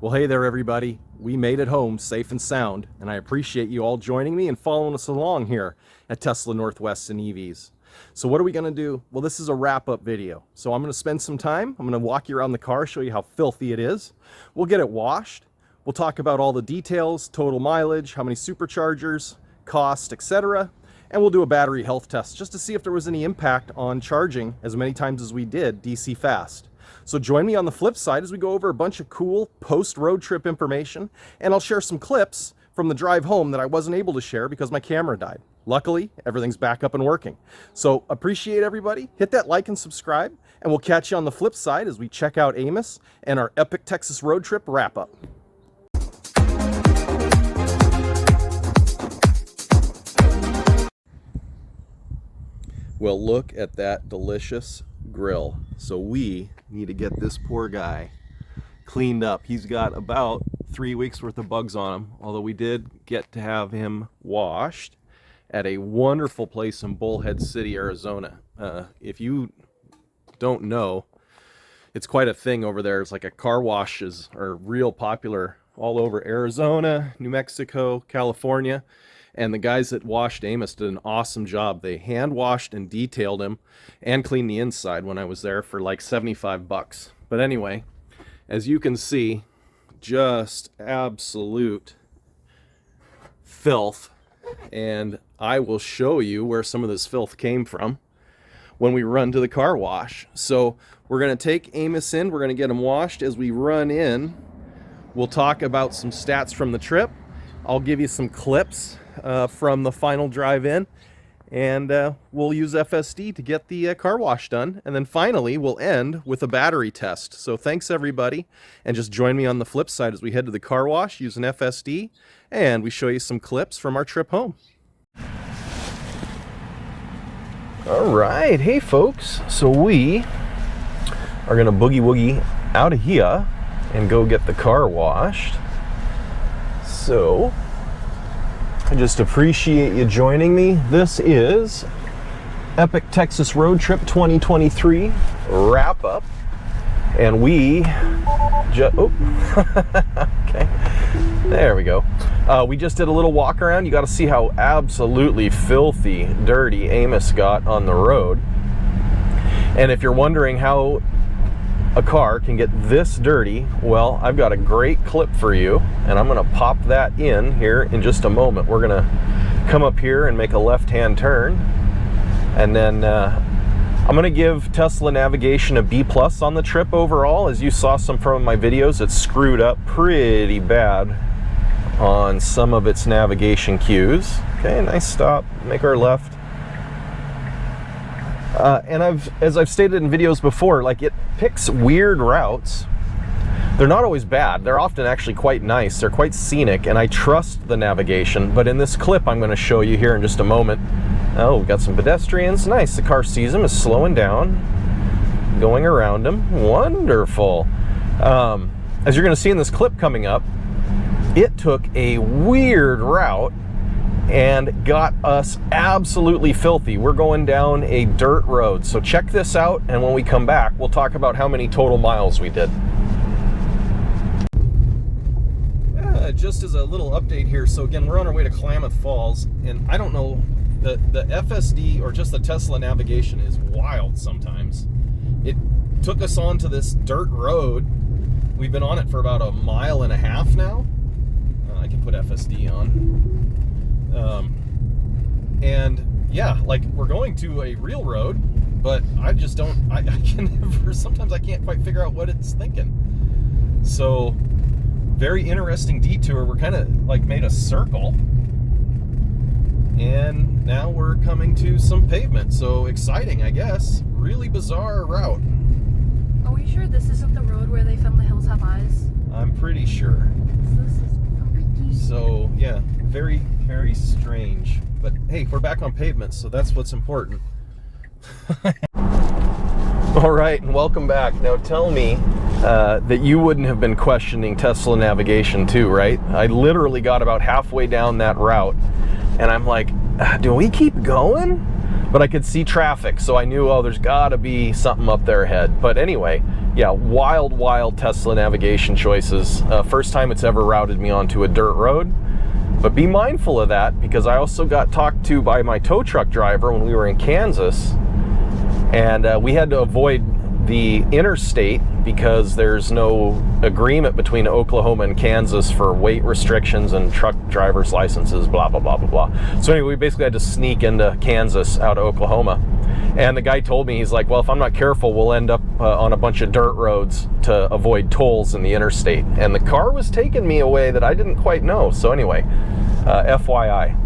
Well, hey there everybody. We made it home safe and sound, and I appreciate you all joining me and following us along here at Tesla Northwest and EVs. So what are we going to do? Well, this is a wrap-up video. So I'm going to spend some time. I'm going to walk you around the car, show you how filthy it is. We'll get it washed. We'll talk about all the details, total mileage, how many superchargers, cost, etc. And we'll do a battery health test just to see if there was any impact on charging as many times as we did DC fast. So join me on the flip side as we go over a bunch of cool post-road trip information, and I'll share some clips from the drive home that I wasn't able to share because my camera died. Luckily, everything's back up and working. So appreciate everybody. Hit that like and subscribe, and we'll catch you on the flip side as we check out Amos and our epic Texas road trip wrap-up. Well, look at that delicious grill. So we need to get this poor guy cleaned up. He's got about 3 weeks worth of bugs on him, although we did get to have him washed at a wonderful place in Bullhead City, Arizona. If you don't know, it's quite a thing over there. It's like a car washes are real popular all over Arizona, New Mexico, California. And the guys that washed Amos did an awesome job. They hand washed and detailed him and cleaned the inside when I was there for like 75 bucks. But anyway, as you can see, just absolute filth. And I will show you where some of this filth came from when we run to the car wash. So we're going to take Amos in. We're going to get him washed. As we run in, we'll talk about some stats from the trip. I'll give you some clips from the final drive in, and we'll use FSD to get the car wash done, and then finally we'll end with a battery test. So thanks everybody, and just join me on the flip side as we head to the car wash using FSD, and we show you some clips from our trip home. All right, hey folks, so we are gonna boogie woogie out of here and go get the car washed. So I just appreciate you joining me. This is Epic Texas Road Trip 2023 wrap up, and we okay, there we go. We just did a little walk around. You got to see how absolutely filthy dirty Amos got on the road. And if you're wondering how a car can get this dirty, well, I've got a great clip for you, and I'm gonna pop that in here in just a moment. We're gonna come up here and make a left-hand turn, and then I'm gonna give Tesla navigation a B+ on the trip overall. As you saw some from my videos, it's screwed up pretty bad on some of its navigation cues. Okay, nice stop, make our left. And as I've stated in videos before, like, it picks weird routes. They're not always bad. They're often actually quite nice. They're quite scenic, and I trust the navigation. But in this clip I'm going to show you here in just a moment. Oh, we've got some pedestrians. Nice. The car sees them, is slowing down, going around them. Wonderful. As you're going to see in this clip coming up, it took a weird route and got us absolutely filthy. We're going down a dirt road. So check this out, and when we come back, we'll talk about how many total miles we did. Just as a little update here, so again, we're on our way to Klamath Falls, and I don't know, the FSD or just the Tesla navigation is wild sometimes. It took us onto this dirt road. We've been on it for about 1.5 miles now. I can put FSD on. And yeah, like, we're going to a real road, but I just don't, I can never, sometimes I can't quite figure out what it's thinking. So very interesting detour. We're kind of like made a circle, and now we're coming to some pavement. So exciting, I guess. Really bizarre route. Are we sure this isn't the road where they filmed The Hills Have Eyes? I'm pretty sure. This is freaky. So yeah, very, very strange. But hey, we're back on pavement, so that's what's important. All right, and welcome back. Now tell me that you wouldn't have been questioning Tesla navigation too, right? I literally got about halfway down that route, and I'm like, do we keep going? but I could see traffic, so I knew, oh, there's gotta be something up there ahead. But anyway, yeah, wild Tesla navigation choices. First time it's ever routed me onto a dirt road. But be mindful of that, because I also got talked to by my tow truck driver when we were in Kansas, and we had to avoid the interstate because there's no agreement between Oklahoma and Kansas for weight restrictions and truck driver's licenses, blah, blah, blah, blah, blah. So anyway, we basically had to sneak into Kansas out of Oklahoma. And the guy told me, he's like, well, if I'm not careful, we'll end up on a bunch of dirt roads to avoid tolls in the interstate. And the car was taking me away that I didn't quite know. So anyway, FYI.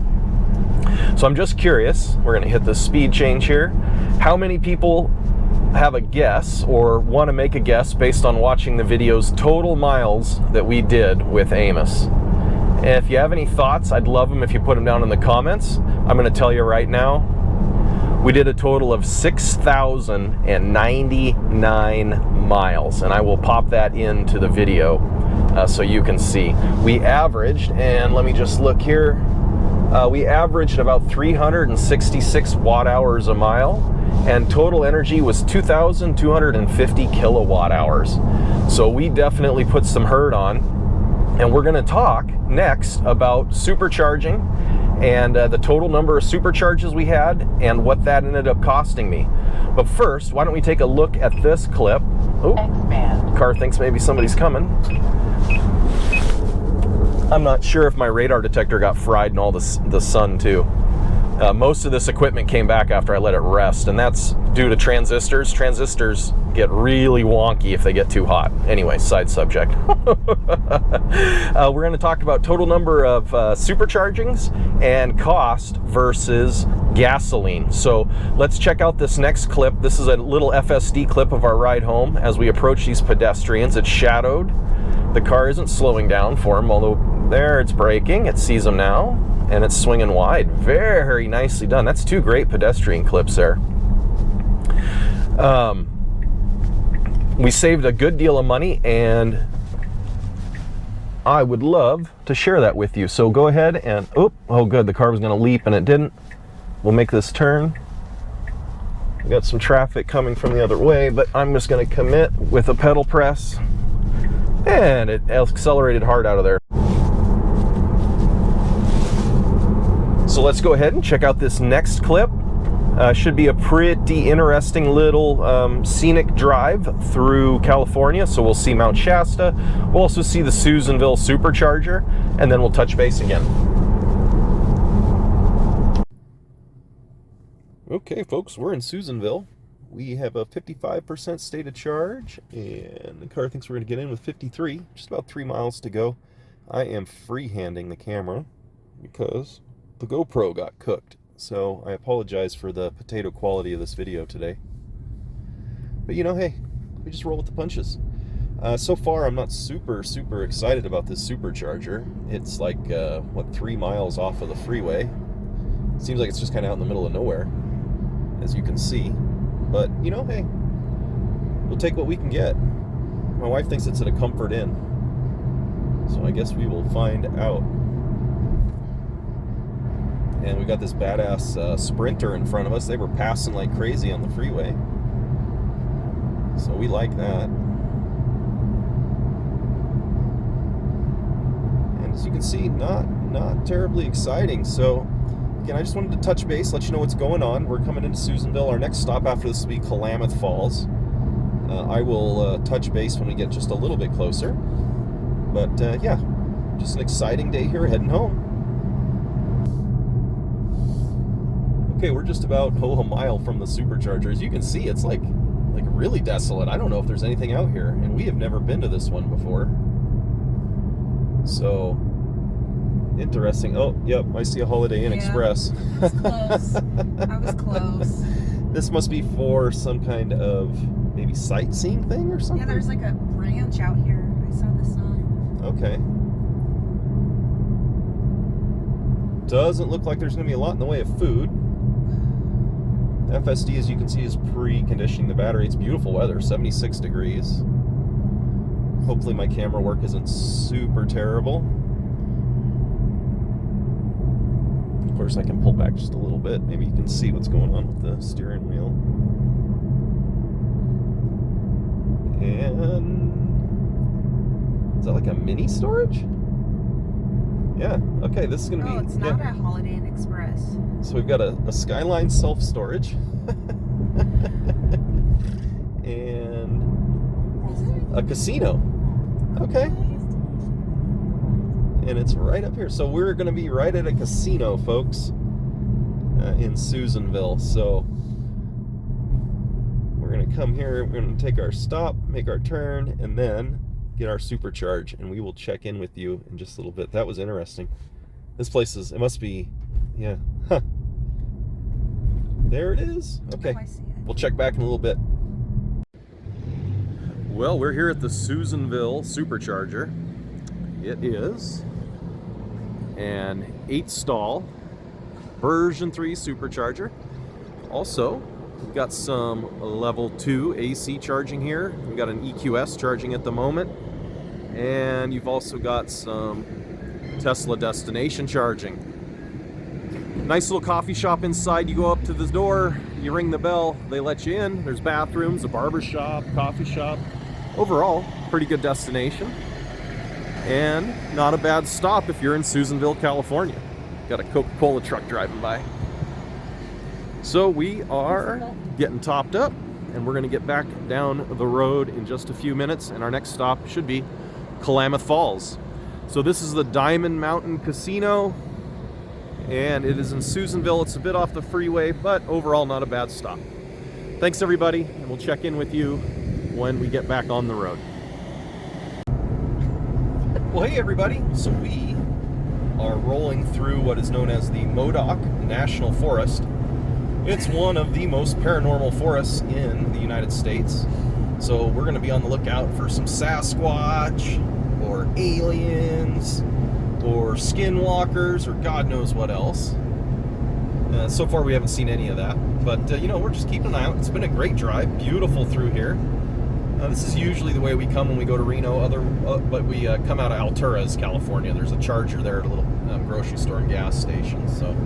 So I'm just curious, we're gonna hit the speed change here. How many people have a guess or want to make a guess based on watching the video's total miles that we did with Amos? And if you have any thoughts, I'd love them if you put them down in the comments. I'm going to tell you right now, we did a total of 6,099 miles, and I will pop that into the video so you can see. We averaged, and let me just look here, we averaged about 366 watt hours a mile, and total energy was 2,250 kilowatt hours. So we definitely put some hurt on, and we're going to talk next about supercharging and the total number of supercharges we had and what that ended up costing me. But first, why don't we take a look at this clip. Oh, car thinks maybe somebody's coming. I'm not sure if my radar detector got fried in all the sun too. Most of this equipment came back after I let it rest, and that's due to transistors. Transistors get really wonky if they get too hot. Anyway, side subject. We're going to talk about total number of superchargings and cost versus gasoline. So let's check out this next clip. This is a little FSD clip of our ride home as we approach these pedestrians. It's shadowed. The car isn't slowing down for them, although there it's braking. It sees them now. And it's swinging wide. Very nicely done. That's two great pedestrian clips there. We saved a good deal of money, and I would love to share that with you. So go ahead and, oh good, the car was going to leap and it didn't. We'll make this turn. We got some traffic coming from the other way, but I'm just going to commit with a pedal press, and it accelerated hard out of there. So let's go ahead and check out this next clip. Should be a pretty interesting little scenic drive through California. So we'll see Mount Shasta. We'll also see the Susanville supercharger, and then we'll touch base again. Okay, folks, we're in Susanville. We have a 55% state of charge, and the car thinks we're going to get in with 53. Just about 3 miles to go. I am freehanding the camera because the GoPro got cooked, so I apologize for the potato quality of this video today. But you know, hey, we just roll with the punches. So far, I'm not super excited about this supercharger. It's like, 3 miles off of the freeway. Seems like it's just kind of out in the middle of nowhere, as you can see. But, you know, hey, we'll take what we can get. My wife thinks it's at a Comfort Inn, so I guess we will find out. And we got this badass Sprinter in front of us. They were passing like crazy on the freeway, so we like that. And as you can see, not terribly exciting. So again, I just wanted to touch base, let you know what's going on. We're coming into Susanville. Our next stop after this will be Klamath Falls. I will touch base when we get just a little bit closer. But yeah, just an exciting day here heading home. Okay, we're just about a mile from the supercharger. As you can see, it's like really desolate. I don't know if there's anything out here, and we have never been to this one before. So interesting. Oh, yep, I see a Holiday Inn Express. I was close. I was close. This must be for some kind of maybe sightseeing thing or something. Yeah, there's like a ranch out here. I saw the sign. Okay. Doesn't look like there's going to be a lot in the way of food. FSD, as you can see, is preconditioning the battery. It's beautiful weather, 76 degrees. Hopefully my camera work isn't super terrible. course, I can pull back just a little bit. Maybe you can see what's going on with the steering wheel. And is that like a mini storage? Yeah, okay, this is gonna be... Oh, it's not a Holiday Inn Express. So we've got a Skyline self-storage. And a casino. Okay. And it's right up here. So we're gonna be right at a casino, folks, in Susanville. So we're gonna come here, we're gonna take our stop, make our turn, and then get our supercharge, and we will check in with you in just a little bit. That was interesting. This place is, it must be, yeah. Huh. There it is. Okay. Oh, I see it. We'll check back in a little bit. Well, we're here at the Susanville supercharger. It is an 8-stall version 3 supercharger. Also, we've got some level 2 AC charging here. We've got an EQS charging at the moment. And you've also got some Tesla destination charging. Nice little coffee shop inside. You go up to the door, you ring the bell, they let you in. There's bathrooms, a barber shop, coffee shop. Overall, pretty good destination. And not a bad stop if you're in Susanville, California. Got a Coca-Cola truck driving by. So we are getting topped up, and we're gonna get back down the road in just a few minutes, and our next stop should be Klamath Falls. So this is the Diamond Mountain Casino, and it is in Susanville. It's a bit off the freeway, but overall not a bad stop. Thanks everybody, and we'll check in with you when we get back on the road. Well, hey everybody, so we are rolling through what is known as the Modoc National Forest. It's one of the most paranormal forests in the United States. So we're gonna be on the lookout for some Sasquatch, or aliens, or skinwalkers, or God knows what else. So far we haven't seen any of that, but you know, we're just keeping an eye out. It's been a great drive, beautiful through here. This is usually the way we come when we go to Reno, but we come out of Alturas, California. There's a charger there at a little grocery store and gas station, so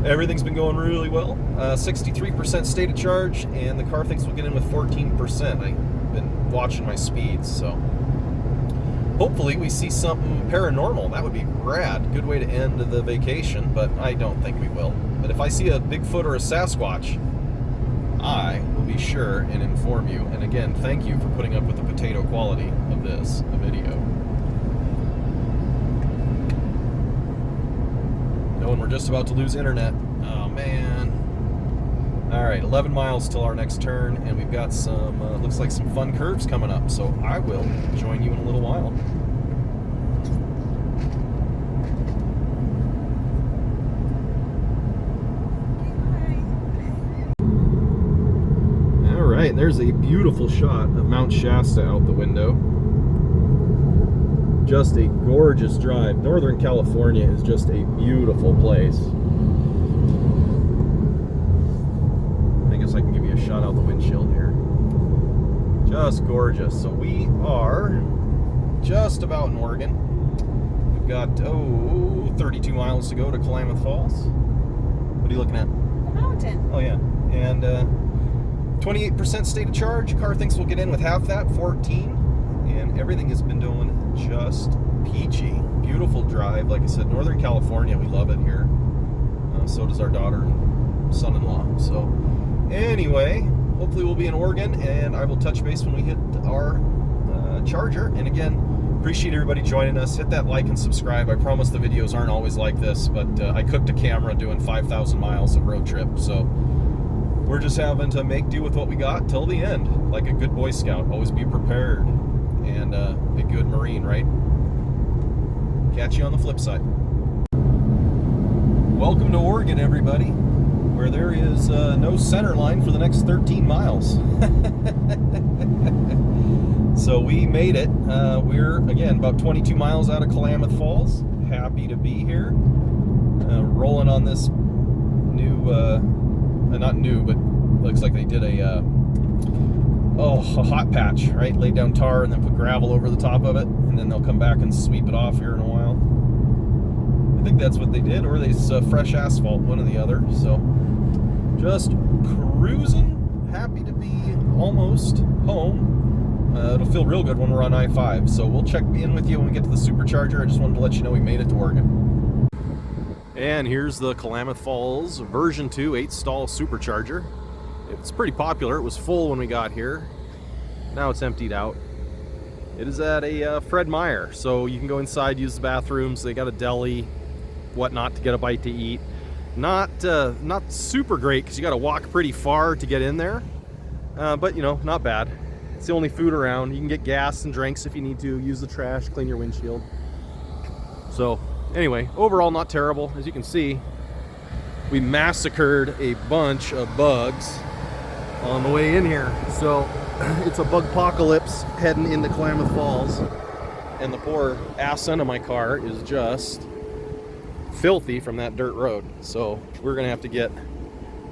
everything's been going really well. 63% state of charge, and the car thinks we'll get in with 14%. I've been watching my speeds, so hopefully we see something paranormal. That would be rad. Good way to end the vacation, but I don't think we will. But if I see a Bigfoot or a Sasquatch, I will be sure and inform you. And again, thank you for putting up with the potato quality of this video. Oh, and we're just about to lose internet. Oh, man. All right, 11 miles till our next turn, and we've got some, looks like some fun curves coming up. So I will join you in a little while. Alright, there's a beautiful shot of Mount Shasta out the window. Just a gorgeous drive. Northern California is just a beautiful place. I guess I can give you a shot out the windshield here. Just gorgeous. So we are just about in Oregon. We've got, 32 miles to go to Klamath Falls. What are you looking at? The mountain. Oh yeah. And 28% state of charge. Car thinks we'll get in with half that, 14. And everything has been doing just peachy. Beautiful drive. Like I said, Northern California, we love it here. So does our daughter and son-in-law. So anyway, hopefully we'll be in Oregon, and I will touch base when we hit our charger. And again, appreciate everybody joining us. Hit that like and subscribe. I promise the videos aren't always like this, but I cooked a camera doing 5,000 miles of road trip. So we're just having to make do with what we got till the end, like a good Boy Scout. Always be prepared, and a good Marine, right? Catch you on the flip side. Welcome to Oregon, everybody, where there is no center line for the next 13 miles. So we made it. We're, again, about 22 miles out of Klamath Falls. Happy to be here. Rolling on this new... not new, but looks like they did a hot patch, right? Laid down tar and then put gravel over the top of it, and then they'll come back and sweep it off here in a while. think that's what they did, or they fresh asphalt, one or the other. So just cruising, happy to be almost home. It'll feel real good when we're on I-5. So we'll check in with you when we get to the supercharger. I just wanted to let you know we made it to Oregon. And here's the Klamath Falls version 2 8-stall supercharger. It's pretty popular. It was full when we got here. Now it's emptied out. It is at a Fred Meyer, so you can go inside, use the bathrooms. They got a deli, whatnot, to get a bite to eat. Not super great because you got to walk pretty far to get in there, but you know, not bad. It's the only food around. You can get gas and drinks if you need to. Use the trash, clean your windshield. So anyway, overall not terrible. As you can see, we massacred a bunch of bugs on the way in here. So it's a bug apocalypse heading into Klamath Falls, and the poor ass end of my car is just filthy from that dirt road. So we're gonna have to get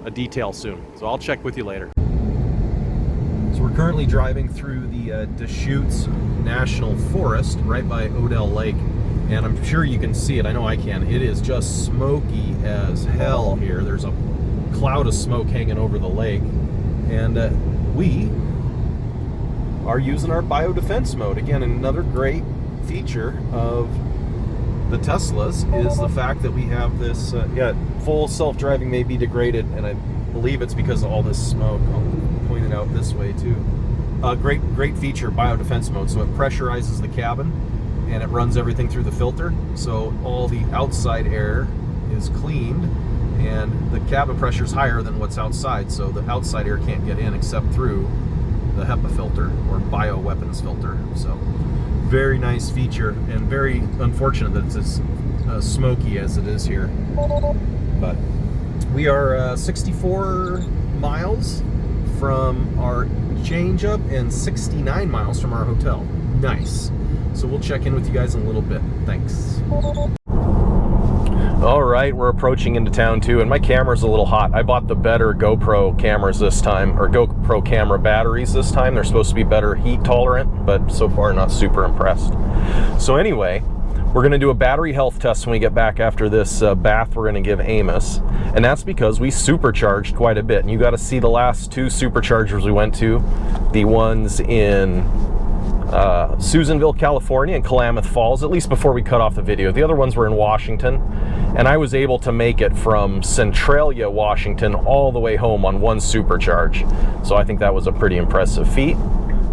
a detail soon. So I'll check with you later. So we're currently driving through the Deschutes National Forest right by Odell Lake, and I'm sure you can see it. I know I can. It is just smoky as hell here. There's a cloud of smoke hanging over the lake, and we are using our biodefense mode. Again, another great feature of the Teslas is the fact that we have this, full self-driving may be degraded, and I believe it's because of all this smoke. I'll point it out this way too. Great feature, biodefense mode. So it pressurizes the cabin and it runs everything through the filter. So all the outside air is cleaned and the cabin pressure is higher than what's outside. So the outside air can't get in except through the HEPA filter or bioweapons filter. So very nice feature, and very unfortunate that it's as smoky as it is here. But we are 64 miles from our change up and 69 miles from our hotel. Nice. So we'll check in with you guys in a little bit. Thanks. All right, we're approaching into town too, and my camera's a little hot. I bought the better GoPro cameras this time, or GoPro camera batteries this time. They're supposed to be better heat tolerant, but so far not super impressed. So anyway, we're gonna do a battery health test when we get back after this bath we're gonna give Amos, and that's because we supercharged quite a bit. And you gotta see the last 2 superchargers we went to, the ones in Susanville, California, and Klamath Falls, at least before we cut off the video. The other ones were in Washington, and I was able to make it from Centralia, Washington, all the way home on 1 supercharge. So I think that was a pretty impressive feat.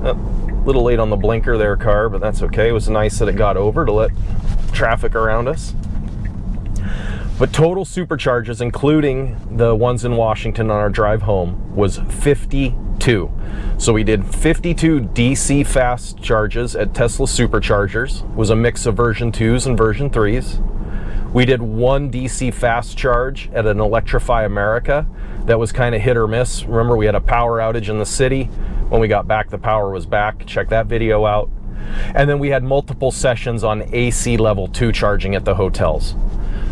A little late on the blinker there, car, but that's okay. It was nice that it got over to let traffic around us. But total supercharges, including the ones in Washington on our drive home, was 52. So we did 52 DC fast charges at Tesla superchargers. It was a mix of version 2s and version 3s. We did 1 DC fast charge at an Electrify America that was kind of hit or miss. Remember, we had a power outage in the city. When we got back, the power was back. Check that video out. And then we had multiple sessions on AC level 2 charging at the hotels.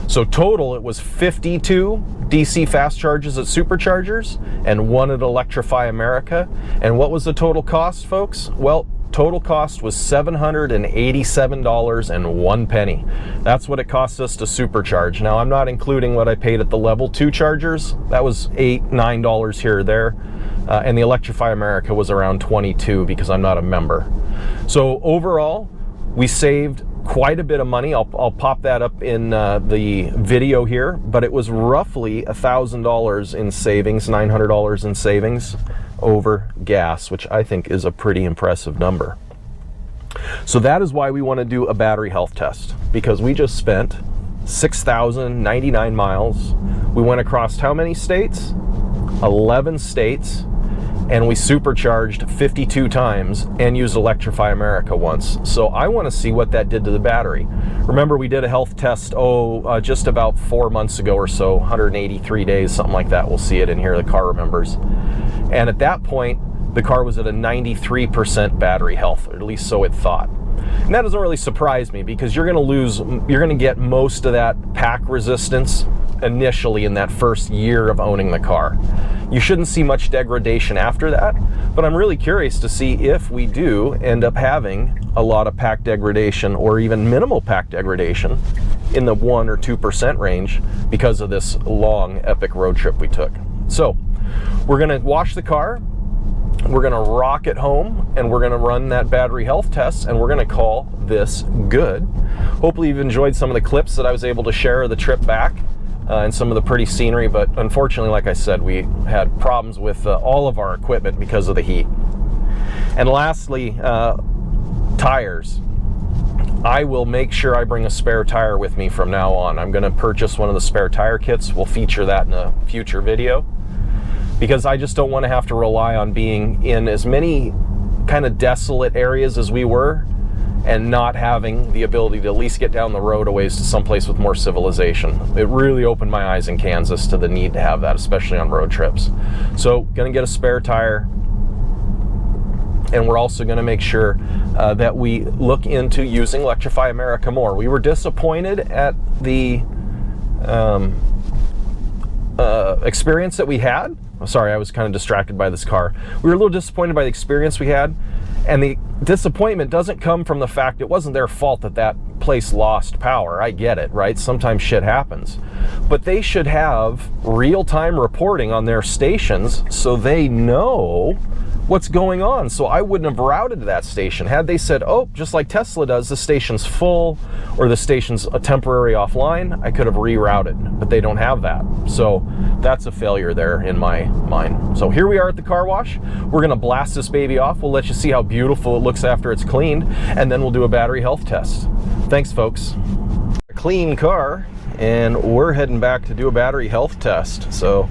So total, it was 52 DC fast charges at superchargers and 1 at Electrify America. And what was the total cost, folks? Well, total cost was $787.01. That's what it cost us to supercharge. Now, I'm not including what I paid at the level 2 chargers. That was $8, $9 here or there. And the Electrify America was around $22 because I'm not a member. So overall, we saved quite a bit of money. I'll pop that up in the video here, but it was roughly $1,000 in savings, $900 in savings over gas, which I think is a pretty impressive number. So that is why we want to do a battery health test, because we just spent 6,099 miles. We went across how many states? 11 states. And we supercharged 52 times and used Electrify America once. So I want to see what that did to the battery. Remember, we did a health test, just about 4 months ago or so, 183 days, something like that. We'll see it in here, the car remembers. And at that point, the car was at a 93% battery health, or at least so it thought. And that doesn't really surprise me, because you're going to get most of that pack resistance initially in that first year of owning the car. You shouldn't see much degradation after that, but I'm really curious to see if we do end up having a lot of pack degradation or even minimal pack degradation in the 1 or 2% range because of this long epic road trip we took. So we're gonna wash the car, we're gonna rock it home, and we're gonna run that battery health test, and we're gonna call this good. Hopefully you've enjoyed some of the clips that I was able to share of the trip back and some of the pretty scenery, but unfortunately, like I said, we had problems with all of our equipment because of the heat. And lastly, tires. I will make sure I bring a spare tire with me from now on. I'm going to purchase one of the spare tire kits. We'll feature that in a future video, because I just don't want to have to rely on being in as many kind of desolate areas as we were and not having the ability to at least get down the road a ways to someplace with more civilization. It really opened my eyes in Kansas to the need to have that, especially on road trips. So going to get a spare tire. And we're also going to make sure that we look into using Electrify America more. We were disappointed at the experience that we had. Oh, sorry, I was kind of distracted by this car. We were a little disappointed by the experience we had. And the disappointment doesn't come from the fact it wasn't their fault that that place lost power. I get it, right? Sometimes shit happens. But they should have real-time reporting on their stations so they know what's going on. So I wouldn't have routed to that station. Had they said, oh, just like Tesla does, the station's full or the station's a temporary offline, I could have rerouted, but they don't have that. So that's a failure there in my mind. So here we are at the car wash. We're gonna blast this baby off. We'll let you see how beautiful it looks after it's cleaned, and then we'll do a battery health test. Thanks, folks. A clean car, and we're heading back to do a battery health test. So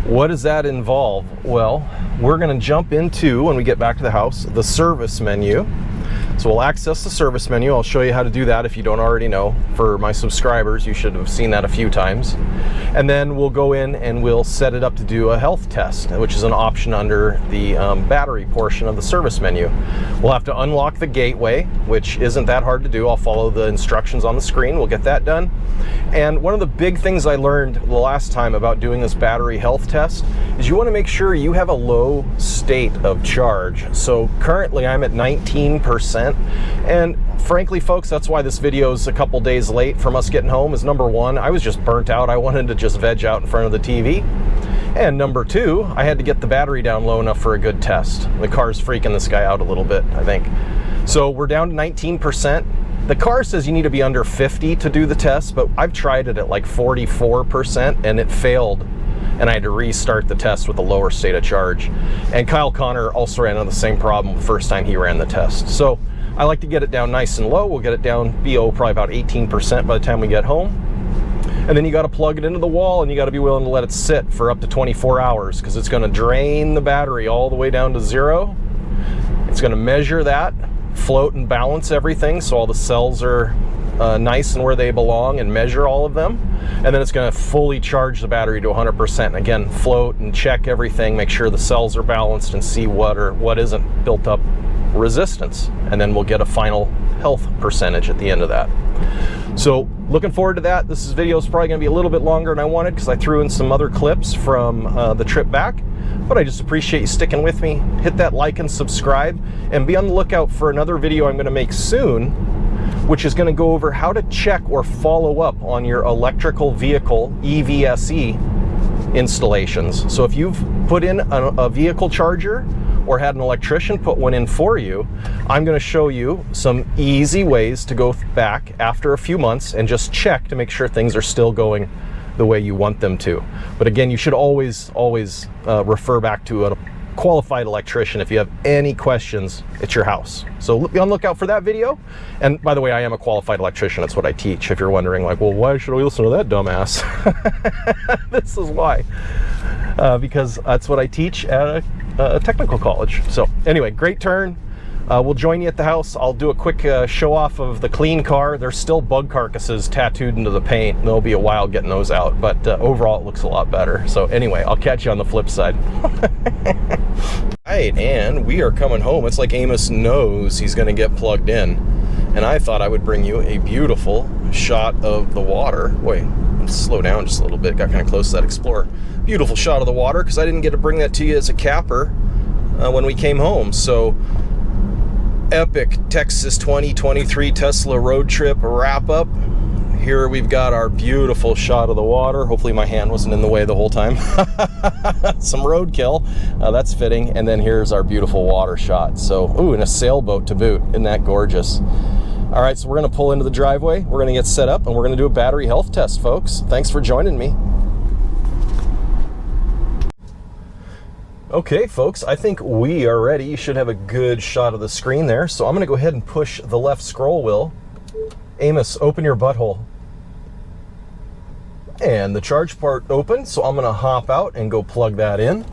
what does that involve? Well, we're going to jump into, when we get back to the house, the service menu. So we'll access the service menu. I'll show you how to do that if you don't already know. For my subscribers, you should have seen that a few times. And then we'll go in and we'll set it up to do a health test, which is an option under the battery portion of the service menu. We'll have to unlock the gateway, which isn't that hard to do. I'll follow the instructions on the screen. We'll get that done. And one of the big things I learned the last time about doing this battery health test is you want to make sure you have a low state of charge. So currently I'm at 19%. And frankly, folks, that's why this video is a couple days late from us getting home. Is number one, I was just burnt out. I wanted to just veg out in front of the TV. And number two, I had to get the battery down low enough for a good test. The car's freaking this guy out a little bit, I think. So we're down to 19%. The car says you need to be under 50 to do the test, but I've tried it at like 44% and it failed. And I had to restart the test with a lower state of charge. And Kyle Connor also ran into the same problem the first time he ran the test. So I like to get it down nice and low. We'll get it down BO probably about 18% by the time we get home. And then you got to plug it into the wall, and you got to be willing to let it sit for up to 24 hours because it's going to drain the battery all the way down to zero. It's going to measure that, float and balance everything so all the cells are nice and where they belong, and measure all of them. And then it's going to fully charge the battery to 100%. Again, float and check everything, make sure the cells are balanced, and see what isn't built up resistance. And then we'll get a final health percentage at the end of that. So looking forward to that. This video is probably going to be a little bit longer than I wanted because I threw in some other clips from the trip back. But I just appreciate you sticking with me. Hit that like and subscribe, and be on the lookout for another video I'm going to make soon, which is going to go over how to check or follow up on your electrical vehicle EVSE installations. So if you've put in a vehicle charger or had an electrician put one in for you, I'm going to show you some easy ways to go back after a few months and just check to make sure things are still going the way you want them to. But again, you should always refer back to a qualified electrician if you have any questions at your house. So be on the lookout for that video. And by the way, I am a qualified electrician. That's what I teach. If you're wondering, like, well, why should we listen to that dumbass? This is why. Because that's what I teach at a technical college. So anyway, great turn. We'll join you at the house. I'll do a quick show off of the clean car. There's still bug carcasses tattooed into the paint. There'll be a while getting those out, but overall it looks a lot better. So anyway, I'll catch you on the flip side. Right, and we are coming home. It's like Amos knows he's gonna get plugged in. And I thought I would bring you a beautiful shot of the water. Wait, let's slow down just a little bit. Got kind of close to that Explorer. Beautiful shot of the water, because I didn't get to bring that to you as a capper when we came home. So epic Texas 2023 Tesla road trip wrap up. here we've got our beautiful shot of the water. Hopefully my hand wasn't in the way the whole time. Some roadkill, that's fitting. And then here's our beautiful water shot. So, ooh, and a sailboat to boot. Isn't that gorgeous? All right, so we're gonna pull into the driveway. We're gonna get set up and we're gonna do a battery health test, folks. Thanks for joining me. Okay, folks, I think we are ready. You should have a good shot of the screen there. So I'm gonna go ahead and push the left scroll wheel. Amos, open your butthole. And the charge port opened, so I'm gonna hop out and go plug that in.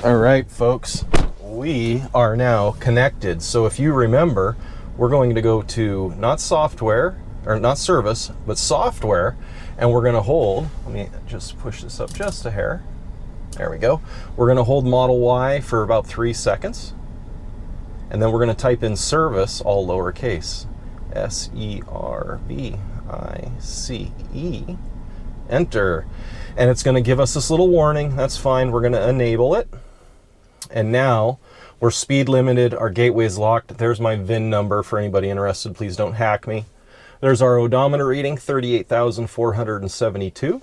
All right, folks, we are now connected. So if you remember, we're going to go to not software, or not service, but software, and we're gonna hold, let me just push this up just a hair. There we go. We're gonna hold Model Y for about 3 seconds, and then we're gonna type in service, all lowercase, S-E-R-V-I-C-E, enter. And it's gonna give us this little warning. That's fine, we're gonna enable it. And now we're speed limited, our gateway is locked. There's my VIN number for anybody interested, please don't hack me. There's our odometer reading, 38,472.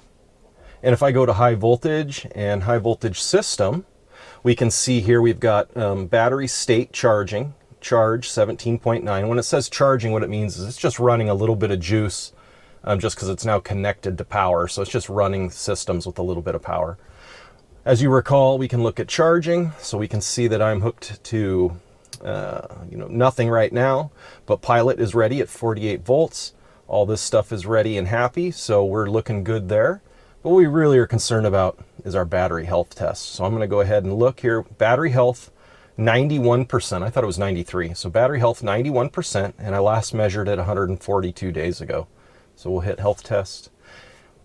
And if I go to high voltage and high voltage system, we can see here we've got battery state charging, charge 17.9. When it says charging, what it means is it's just running a little bit of juice just because it's now connected to power. So it's just running systems with a little bit of power. As you recall, we can look at charging, so we can see that I'm hooked to nothing right now, but pilot is ready at 48 volts. All this stuff is ready and happy, so we're looking good there. But what we really are concerned about is our battery health test. So I'm going to go ahead and look here. Battery health, 91%. I thought it was 93. So battery health, 91%, and I last measured it 142 days ago. So we'll hit health test.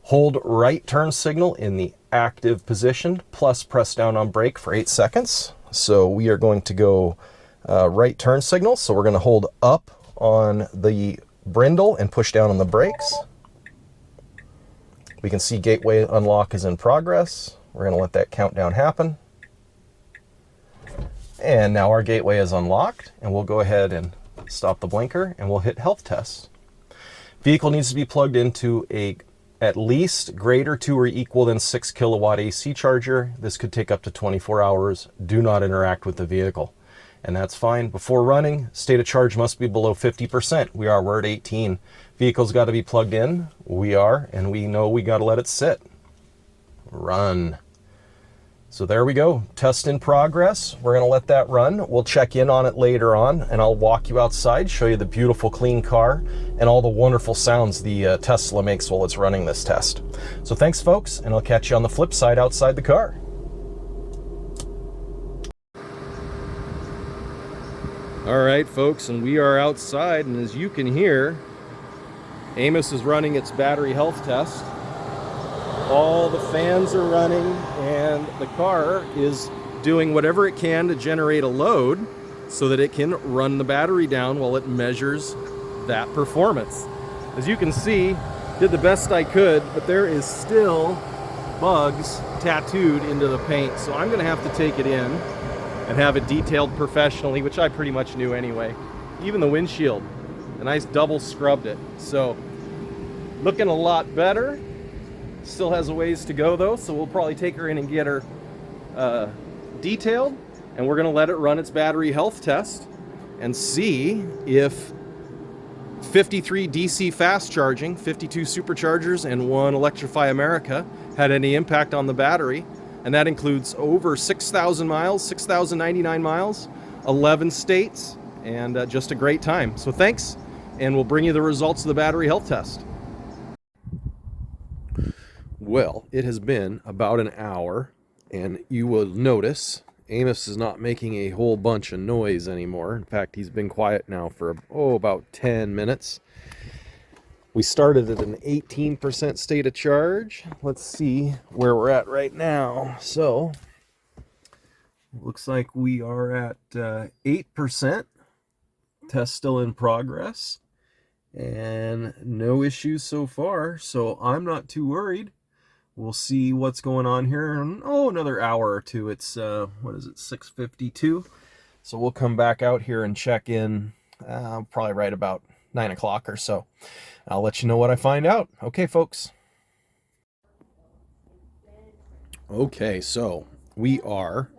Hold right turn signal in the active position, plus press down on brake for 8 seconds. So we are going to go right turn signal. So we're going to hold up on the brindle and push down on the brakes. We can see gateway unlock is in progress. We're going to let that countdown happen. And now our gateway is unlocked, and we'll go ahead and stop the blinker and we'll hit health test. Vehicle needs to be plugged into a at least greater to or equal than 6 kilowatt AC charger. This could take up to 24 hours. Do not interact with the vehicle. And that's fine. Before running, state of charge must be below 50%. We're at 18. Vehicle's got to be plugged in. We are, and we know we got to let it sit. Run. So there we go. Test in progress. We're going to let that run. We'll check in on it later on, and I'll walk you outside, show you the beautiful clean car and all the wonderful sounds the Tesla makes while it's running this test. So thanks, folks, and I'll catch you on the flip side outside the car. All right, folks, and we are outside, and as you can hear, Amos is running its battery health test. All the fans are running, and the car is doing whatever it can to generate a load so that it can run the battery down while it measures that performance. As you can see, did the best I could, but there is still bugs tattooed into the paint, so I'm gonna have to take it in and have it detailed professionally, which I pretty much knew anyway. Even the windshield, and I double scrubbed it. So looking a lot better. Still has a ways to go though, so we'll probably take her in and get her detailed, and we're gonna let it run its battery health test and see if 53 DC fast charging, 52 superchargers, and 1 Electrify America had any impact on the battery. And that includes over 6,000 miles, 6,099 miles, 11 states, and just a great time. So thanks, and we'll bring you the results of the battery health test. Well, it has been about an hour, and you will notice Amos is not making a whole bunch of noise anymore. In fact, he's been quiet now for, about 10 minutes. We started at an 18% state of charge. Let's see where we're at right now. So, looks like we are at 8%. Test still in progress. And no issues so far, so I'm not too worried. We'll see what's going on here in, another hour or two. It's, what is it, 6:52? So we'll come back out here and check in probably right about 9 o'clock or so. I'll let you know what I find out. Okay, folks. Okay, so we are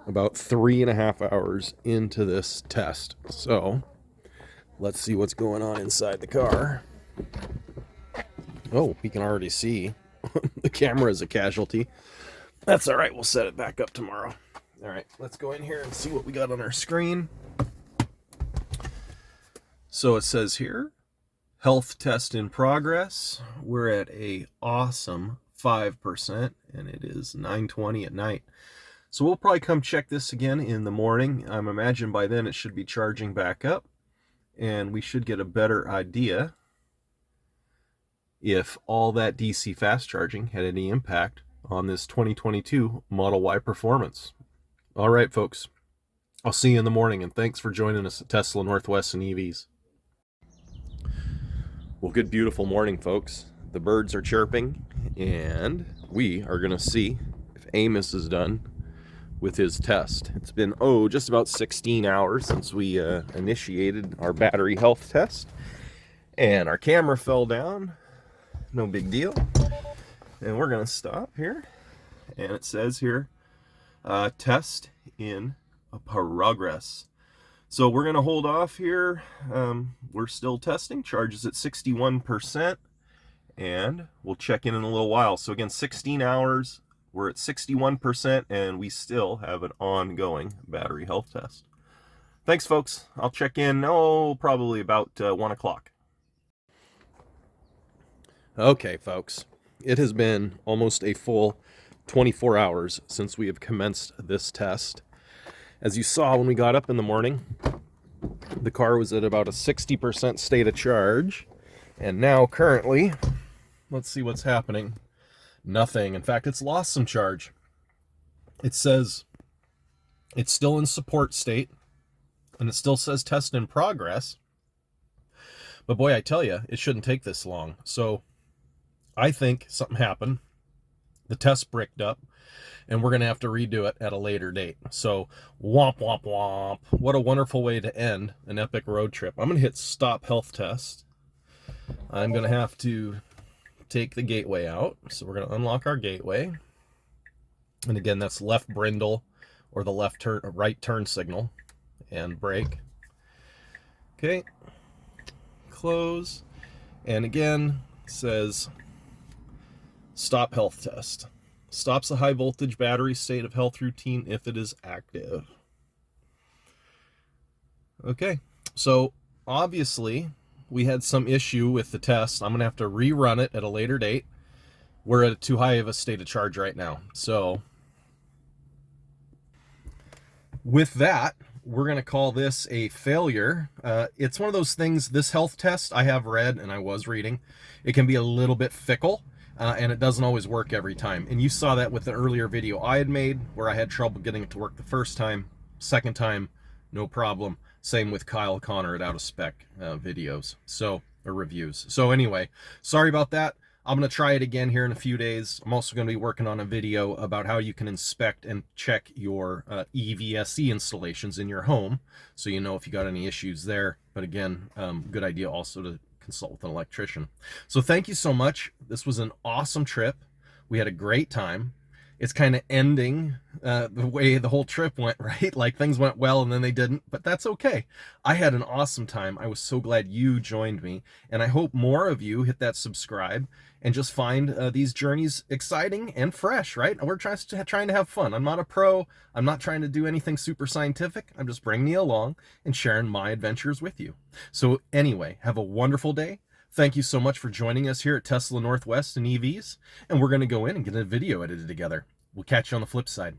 about 3.5 hours into this test. So let's see what's going on inside the car. Oh, we can already see the camera is a casualty. That's all right. We'll set it back up tomorrow. All right, let's go in here and see what we got on our screen. So it says here, health test in progress. We're at a awesome 5%, and it is 9:20 at night. So we'll probably come check this again in the morning. I imagine by then it should be charging back up, and we should get a better idea if all that DC fast charging had any impact on this 2022 Model Y performance. All right, folks, I'll see you in the morning, and thanks for joining us at Tesla Northwest and EVs. Well, good, beautiful morning, folks. The birds are chirping, and we are going to see if Amos is done with his test. It's been, just about 16 hours since we initiated our battery health test, and our camera fell down. No big deal. And we're going to stop here, and it says here, test in progress. So we're going to hold off here. We're still testing. Charge is at 61%, and we'll check in a little while. So again, 16 hours, we're at 61%, and we still have an ongoing battery health test. Thanks, folks. I'll check in, probably about 1 o'clock. Okay, folks. It has been almost a full 24 hours since we have commenced this test. As you saw when we got up in the morning, the car was at about a 60% state of charge. And now currently, let's see what's happening. Nothing. In fact, it's lost some charge. It says it's still in support state, and it still says test in progress. But boy, I tell you, it shouldn't take this long. So I think something happened. The test bricked up, and we're going to have to redo it at a later date. So, womp, womp, womp. What a wonderful way to end an epic road trip. I'm going to hit stop health test. I'm going to have to take the gateway out. So we're going to unlock our gateway. And again, that's left brindle or the left turn, right turn signal, and brake. Okay. Close. And again, it says stop health test. Stops the high voltage battery state of health routine if it is active. Okay, so obviously we had some issue with the test. I'm going to have to rerun it at a later date. We're at too high of a state of charge right now. So with that, we're going to call this a failure. It's one of those things, this health test I have read, and I was reading, it can be a little bit fickle. And it doesn't always work every time. And you saw that with the earlier video I had made where I had trouble getting it to work the first time. Second time, no problem. Same with Kyle Connor at Out of Spec videos, or reviews. So anyway, sorry about that. I'm going to try it again here in a few days. I'm also going to be working on a video about how you can inspect and check your EVSE installations in your home, so you know if you got any issues there. But again, good idea also to consult with an electrician. So thank you so much. This was an awesome trip. We had a great time. It's kind of ending the way the whole trip went, right? Like things went well and then they didn't, but that's okay. I had an awesome time. I was so glad you joined me, and I hope more of you hit that subscribe and just find these journeys exciting and fresh, right? We're trying to have fun. I'm not a pro. I'm not trying to do anything super scientific. I'm just bringing you along and sharing my adventures with you. So anyway, have a wonderful day. Thank you so much for joining us here at Tesla Northwest and EVs, and we're going to go in and get a video edited together. We'll catch you on the flip side.